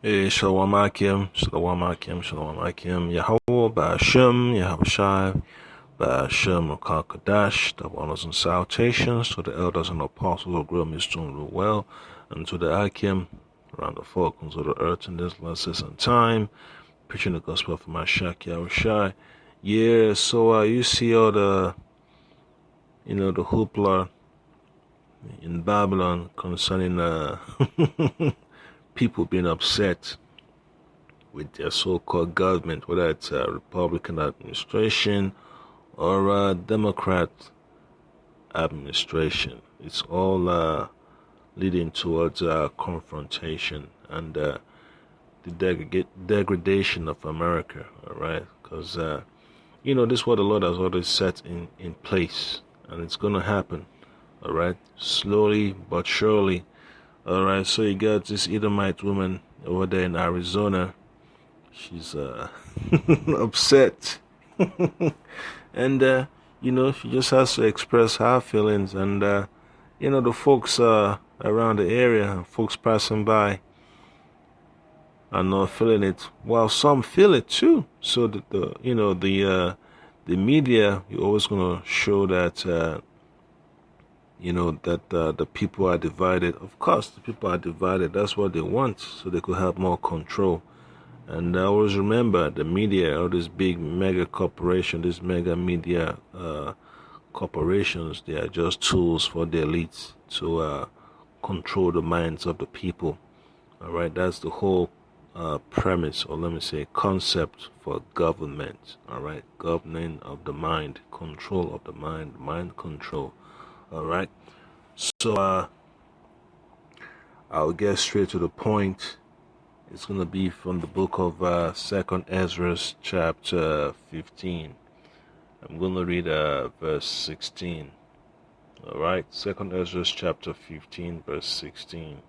Shalom Akim, Shalom Akim, Shalom Akim, Yahweh, Ba'ashem, Yahushai, Ba'ashem, Kadash, the honors and salutations to the elders and apostles of Graham is doing real well, and to the Akim, around the four corners of the earth in this last season time, preaching the gospel of Mashiach Yahushai. Yeah, so you see all the, the hoopla in Babylon concerning people being upset with their so-called government, whether it's a Republican administration or a Democrat administration. It's all leading towards confrontation and the degradation of America, all right? Because, this is what the Lord has already set in place, and it's going to happen, all right? Slowly but surely, all right? So you got this Edomite woman over there in Arizona. She's upset. And, she just has to express her feelings. And, the folks around the area, folks passing by, are not feeling it. Well, some feel it too. So that the media, you're always going to show that, the people are divided. Of course, the people are divided. That's what they want, so they could have more control. And I always remember the media, all these big mega corporations, these mega media corporations, they are just tools for the elites to control the minds of the people. All right, that's the whole premise, or let me say concept for government. All right, governing of the mind, control of the mind control. All right, so I'll get straight to the point. It's going to be from the book of 2nd Ezra, chapter 15. I'm going to read verse 16. All right, 2nd Ezra, chapter 15, verse 16.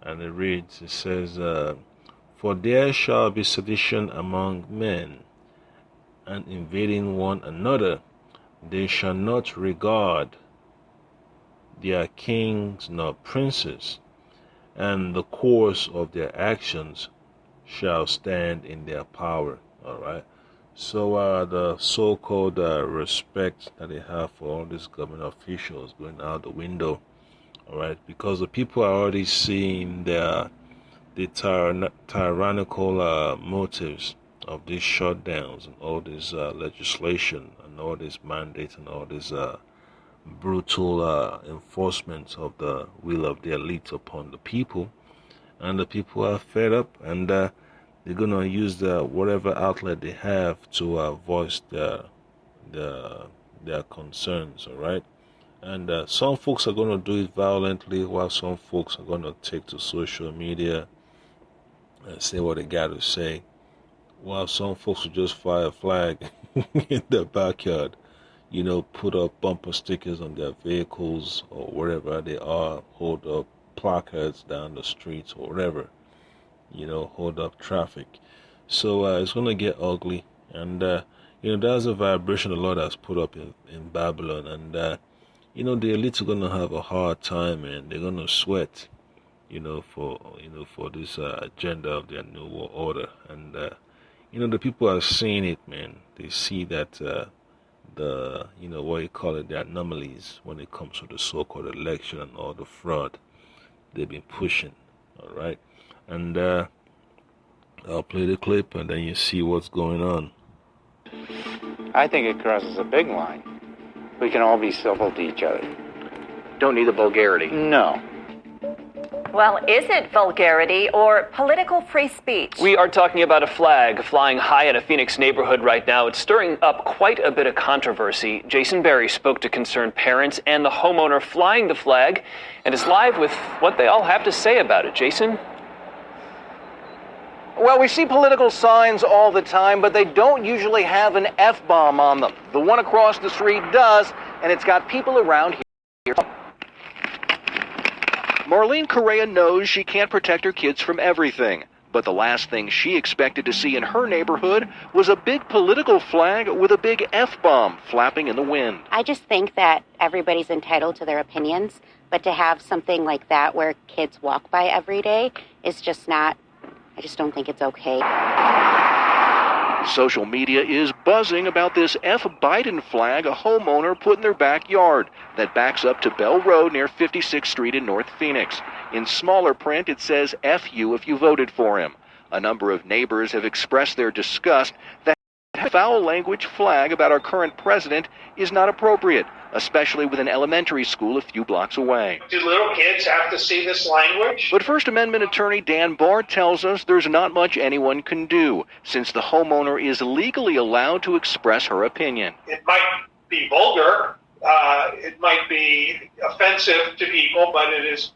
And it reads, it says, For there shall be sedition among men, and invading one another. They shall not regard their kings nor princes, and the course of their actions shall stand in their power. All right. So the so-called respect that they have for all these government officials going out the window. All right, because the people are already seeing the tyrannical motives of these shutdowns and all this legislation and all this mandates and all this brutal enforcement of the will of the elite upon the people, and the people are fed up, and they're gonna use whatever outlet they have to voice their concerns. All right, and some folks are gonna do it violently, while some folks are gonna take to social media and say what they got to say, while some folks will just fly a flag in their backyard. Put up bumper stickers on their vehicles or wherever they are, hold up placards down the streets or whatever, hold up traffic. So it's going to get ugly. And, that's a vibration the Lord has put up in Babylon. And, the elites are going to have a hard time, and they're going to sweat, for this agenda of their new world order. And, the people are seeing it, man. They see that the the anomalies when it comes to the so-called election and all the fraud they've been pushing. All right, and I'll play the clip and then you see what's going on. I think it crosses a big line. We can all be civil to each other. Don't need the vulgarity. No. Well, is it vulgarity or political free speech? We are talking about a flag flying high in a Phoenix neighborhood right now. It's stirring up quite a bit of controversy. Jason Berry spoke to concerned parents and the homeowner flying the flag and is live with what they all have to say about it. Jason? Well, we see political signs all the time, but they don't usually have an F-bomb on them. The one across the street does, and it's got people around here. Marlene Correa knows she can't protect her kids from everything, but the last thing she expected to see in her neighborhood was a big political flag with a big F-bomb flapping in the wind. I just think that everybody's entitled to their opinions, but to have something like that where kids walk by every day is just not I just don't think it's okay. Social media is buzzing about this F. Biden flag a homeowner put in their backyard that backs up to Bell Road near 56th Street in North Phoenix. In smaller print, it says, F you if you voted for him. A number of neighbors have expressed their disgust that foul language flag about our current president is not appropriate, especially with an elementary school a few blocks away. Do little kids have to see this language? But First Amendment attorney Dan Barr tells us there's not much anyone can do, since the homeowner is legally allowed to express her opinion. It might be vulgar, it might be offensive to people, but it is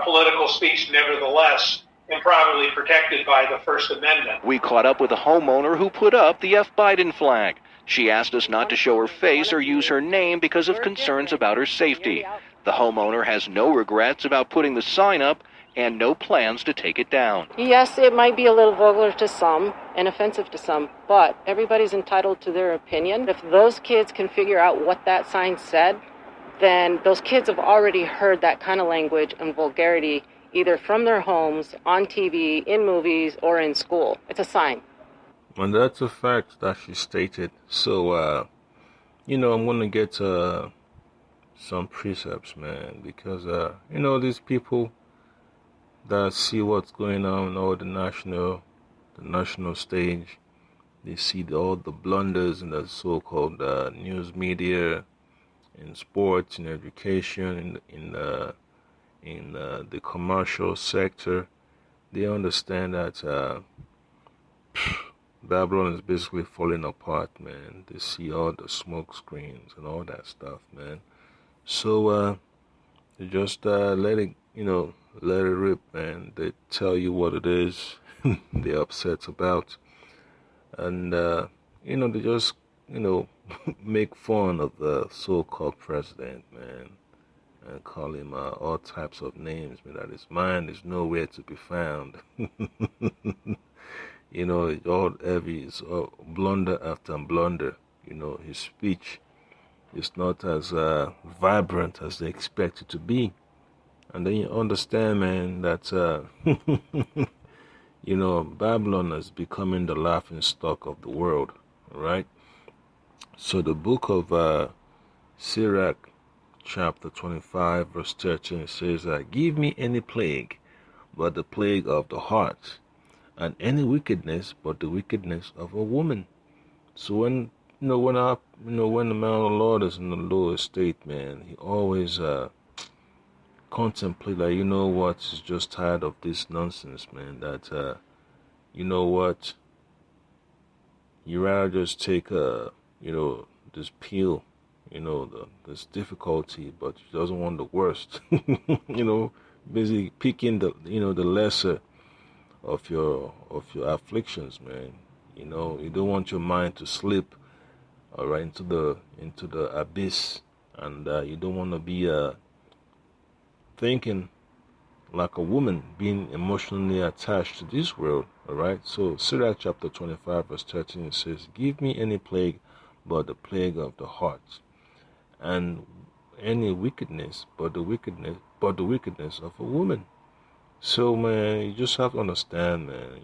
political speech nevertheless, and probably protected by the First Amendment. We caught up with a homeowner who put up the F. Biden flag. She asked us not to show her face or use her name because of concerns about her safety. The homeowner has no regrets about putting the sign up and no plans to take it down. Yes, it might be a little vulgar to some and offensive to some, but everybody's entitled to their opinion. If those kids can figure out what that sign said, then those kids have already heard that kind of language and vulgarity either from their homes, on TV, in movies, or in school. It's a sign. And that's a fact that she stated. So, I'm going to get some precepts, man, because, these people that see what's going on on the national stage, they see all the blunders in the so-called news media, in sports, in education, in the commercial sector. They understand that Babylon is basically falling apart, man. They see all the smoke screens and all that stuff, man. So they just let it rip, man. They tell you what it is they're upset about, and they just make fun of the so-called president, man, and call him all types of names, man, that his mind is nowhere to be found. It's all blunder after blunder. His speech is not as vibrant as they expect it to be. And then you understand, man, that, Babylon is becoming the laughing stock of the world, right? So the book of Sirach, chapter 25, verse 13 says, give me any plague but the plague of the heart, and any wickedness but the wickedness of a woman. So when the man of the Lord is in the low estate, man, he always contemplate, like, he's just tired of this nonsense, man, that, you rather just take, this pill, this difficulty, but he doesn't want the worst, basically picking the lesser of your afflictions, man. You don't want your mind to slip, all right, into the abyss, and you don't want to be thinking like a woman, being emotionally attached to this world, all right. So Sirach chapter 25 verse 13 says, give me any plague but the plague of the heart, and any wickedness but the wickedness of a woman. So, man, you just have to understand, man,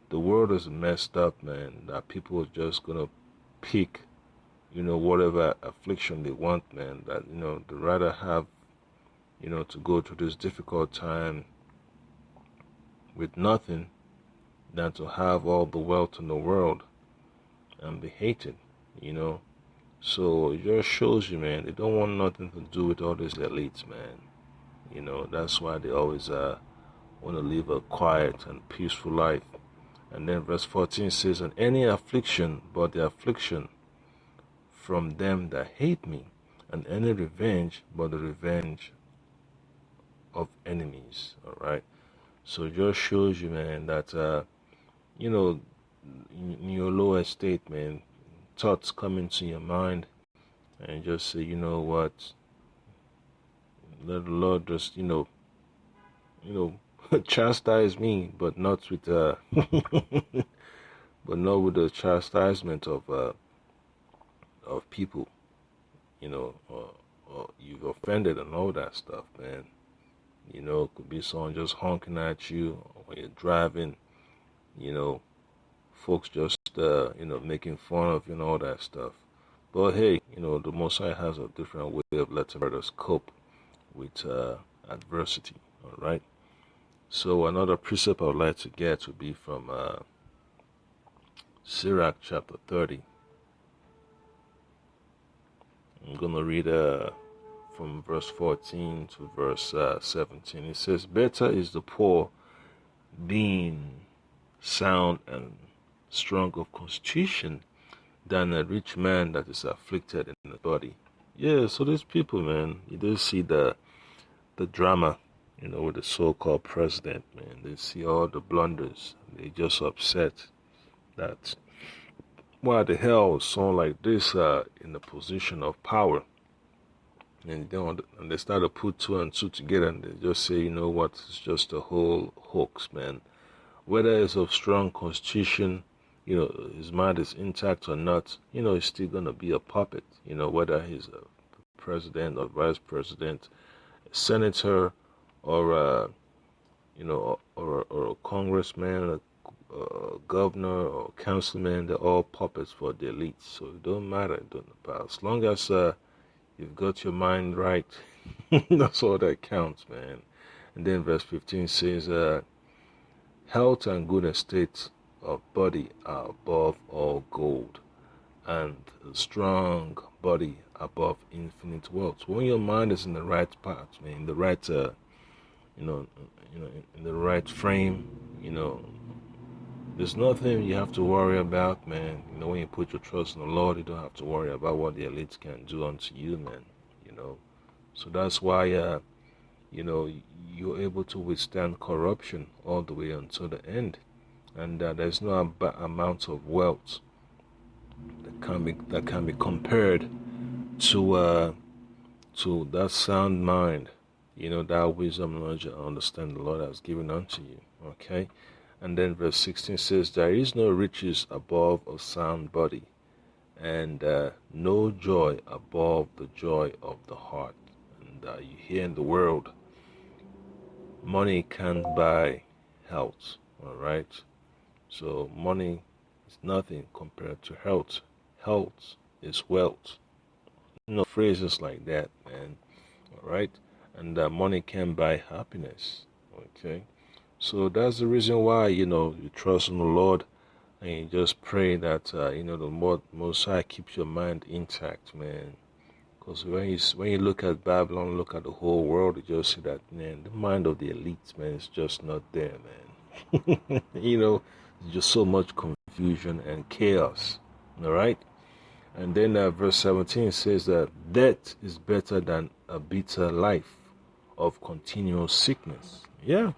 the world is messed up, man, that people are just gonna pick, whatever affliction they want, man, that, they'd rather have, to go through this difficult time with nothing than to have all the wealth in the world and be hated, So it just shows you, man, they don't want nothing to do with all these elites, man. That's why they always want to live a quiet and peaceful life. And then verse 14 says, and any affliction but the affliction from them that hate me, and any revenge but the revenge of enemies. All right. So it just shows you, man, that in your low estate, man, thoughts come into your mind, and just say, what, let the Lord just chastise me, but not with but not with the chastisement of people, or you've offended and all that stuff, man. It could be someone just honking at you, when you're driving, you know, folks just, making fun of you and all that stuff. But hey, the Most High has a different way of letting us cope with adversity, all right? So another precept I would like to get would be from Sirach chapter 30. I'm going to read from verse 14 to verse 17. It says, better is the poor being sound and strong of constitution than a rich man that is afflicted in the body. Yeah, so these people, man, you do see the drama, with the so-called president, man. They see all the blunders. They just upset that why the hell is someone like this in the position of power? And they start to put two and two together, and they just say, you know what, it's just a whole hoax, man. Whether it's of strong constitution, his mind is intact or not, he's still gonna be a puppet. Whether he's a president or vice president, a senator, or or a congressman, a governor or councilman, they're all puppets for the elites. So it don't matter. As long as you've got your mind right, that's all that counts, man. And then verse 15 says, health and good estate of body are above all gold, and a strong body above infinite wealth. So when your mind is in the right path, man, in the right, in the right frame, there's nothing you have to worry about, man. When you put your trust in the Lord, you don't have to worry about what the elites can do unto you, man. So that's why, you're able to withstand corruption all the way until the end. And there's no amount of wealth that can be compared to that sound mind, that wisdom, knowledge, and understanding the Lord has given unto you. Okay. And then verse 16 says, there is no riches above a sound body, and no joy above the joy of the heart. And you hear in the world, money can't buy health, all right? So money is nothing compared to health. Health is wealth. Phrases like that, man, all right? And money can buy happiness, okay? So that's the reason why, you trust in the Lord, and you just pray that, the Most High keeps your mind intact, man. Because when you look at Babylon, look at the whole world, you just see that, man, the mind of the elites, man, is just not there, man. There's just so much confusion and chaos, all right? And then verse 17 says that death is better than a bitter life of continual sickness. Yeah.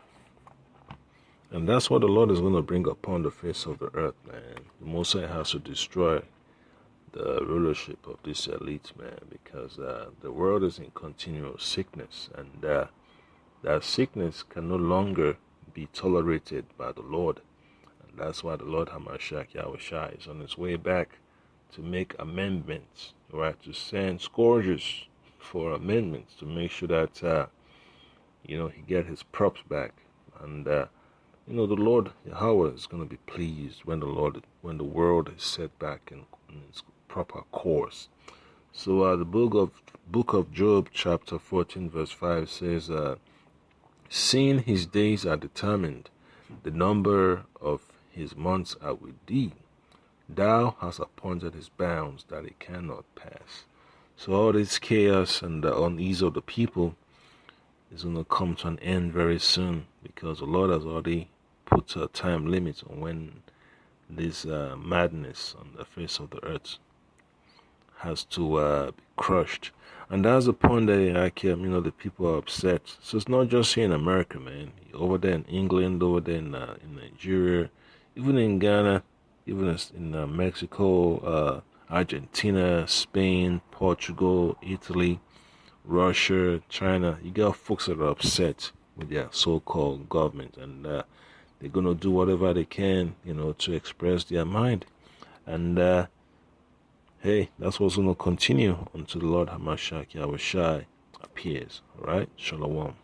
And that's what the Lord is going to bring upon the face of the earth, man. The Most High has to destroy the rulership of this elite, man, because the world is in continual sickness, and that sickness can no longer be tolerated by the Lord. And that's why the Lord Hamashiach Yahushua is on his way back to make amendments, right? To send scourges for amendments to make sure that he get his props back. And the Lord Yahweh is going to be pleased when the world is set back in its proper course. So the book of Job chapter 14 verse 5 says, seeing his days are determined, the number of his months are with thee. Thou hast appointed his bounds that it cannot pass. So all this chaos and the unease of the people is going to come to an end very soon, because the Lord has already put a time limit on when this madness on the face of the earth has to be crushed. And that's the point that the people are upset. So it's not just here in America, man. Over there in England, over there in Nigeria, even in Ghana, even in Mexico, Argentina, Spain, Portugal, Italy, Russia, China. You got folks that are upset with their so-called government, and they're going to do whatever they can, to express their mind. And hey, that's what's going to continue until the Lord Hamashiach Yahushua appears. All right? Shalom.